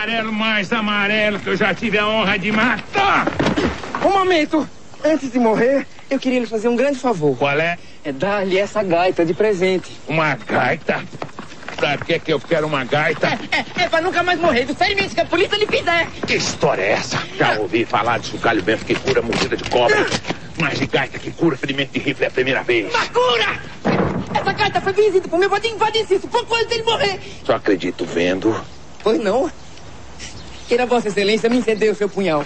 amarelo mais amarelo que eu já tive a honra de matar. Um momento. Antes de morrer, eu queria lhe fazer um grande favor. Qual é? É dar-lhe essa gaita de presente. Uma gaita? Pra que eu quero uma gaita? É pra nunca mais morrer, do ferimento que a polícia lhe fizer. Que história é essa? Já ouvi falar de chocalho bento que cura mordida de cobra. Mas de gaita que cura ferimento de rifle é a primeira vez. Uma cura! Essa gaita foi benzida pro meu padrinho Padeciso pouco antes dele morrer. Só acredito vendo. Pois não? Queira Vossa Excelência me ceder o seu punhal.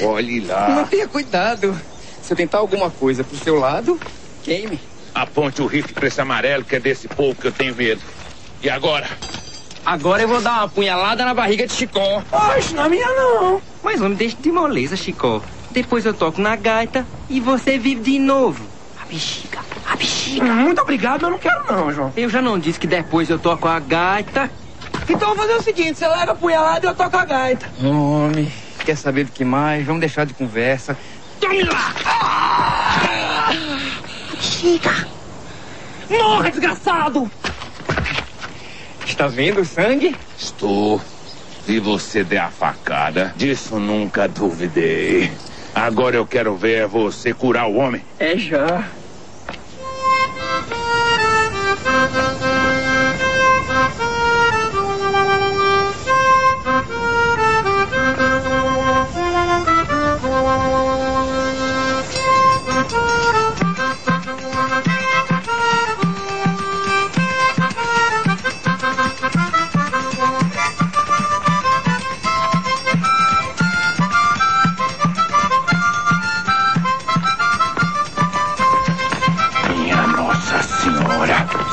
Olhe lá. Mantenha cuidado. Se eu tentar alguma coisa pro seu lado, queime. Aponte o rifle pra esse amarelo que é desse povo que eu tenho medo. E agora? Agora eu vou dar uma punhalada na barriga de Chicó. Oxe, na minha não. Mas homem, deixa de moleza, Chicó. Depois eu toco na gaita e você vive de novo. A bexiga, a bexiga. Muito obrigado, eu não quero não, João. Eu já não disse que depois eu toco a gaita. Então eu vou fazer o seguinte, você leva a punhalada e eu toco a gaita. Homem, quer saber do que mais? Vamos deixar de conversa. Tome lá! Bexiga! Morra, desgraçado! Está vendo o sangue? Estou. Se você der a facada, disso nunca duvidei. Agora eu quero ver você curar o homem. É já.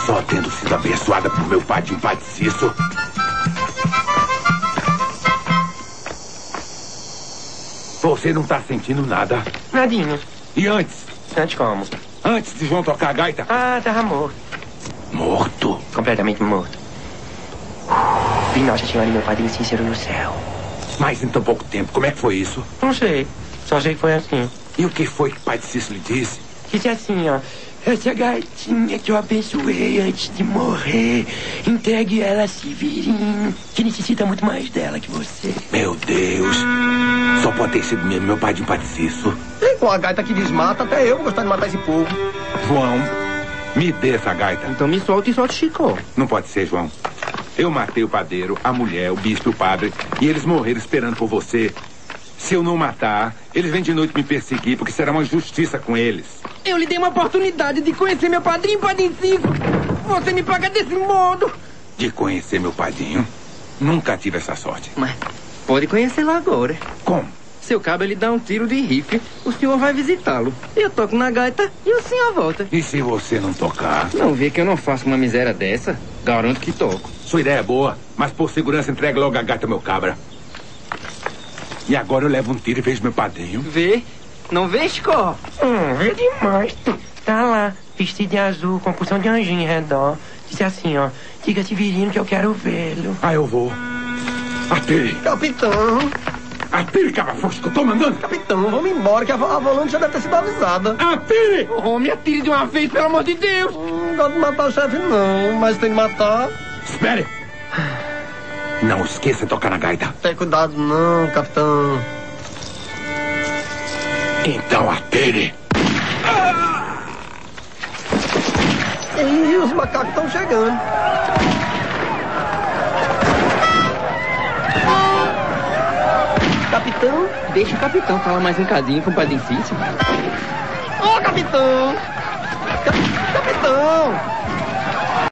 Só tendo sido abençoada por meu padrinho Padeciso. Você não tá sentindo nada. Nadinho. E antes? Antes como? Antes de João tocar a gaita? Ah, tava morto. Morto? Completamente morto. Vi Nossa Senhora e meu padrinho Cícero no céu. Mas em tão pouco tempo, como é que foi isso? Não sei. Só sei que foi assim. E o que foi que Padeciso lhe disse? Disse assim, ó. Essa gaitinha que eu abençoei antes de morrer, entregue ela a Severino, que necessita muito mais dela que você. Meu Deus. Só pode ter sido mesmo meu padrinho Padeciso. E com a gaita que desmata, até eu vou gostar de matar esse povo. João, me dê essa gaita. Então me solta e solta o Chicó. Não pode ser, João. Eu matei o padeiro, a mulher, o bispo e o padre, e eles morreram esperando por você. Se eu não matar, eles vêm de noite me perseguir, porque será uma injustiça com eles. Eu lhe dei uma oportunidade de conhecer meu padrinho Padeciso. Você me paga desse modo. De conhecer meu padrinho? Nunca tive essa sorte. Mas pode conhecê-lo agora. Como? Seu cabo, ele dá um tiro de rifle, o senhor vai visitá-lo. Eu toco na gaita e o senhor volta. E se você não tocar? Não vê que eu não faço uma miséria dessa? Garanto que toco. Sua ideia é boa, mas por segurança entregue logo a gaita ao meu cabra. E agora eu levo um tiro e vejo meu padrinho. Vê? Não vê, Chicó? Vê demais. Tá lá, vestido de azul, com porção de anjinho em redor. Disse assim, ó. Diga Severino que eu quero vê-lo. Ah, eu vou. Atire! Capitão, Atire, cabra-fusco, eu tô mandando! capitão, vamos embora que a volante já deve ter sido avisada. Atire! Homem, atire de uma vez, pelo amor de Deus. Não gosto de matar o chefe não, mas tem de matar. Espere! Não esqueça de tocar na gaita. Tem cuidado não, capitão. Então atire! E os macacos estão chegando. Capitão, deixa o capitão falar mais um cadinho com o padrinho Cícero. Ô, capitão! Capitão!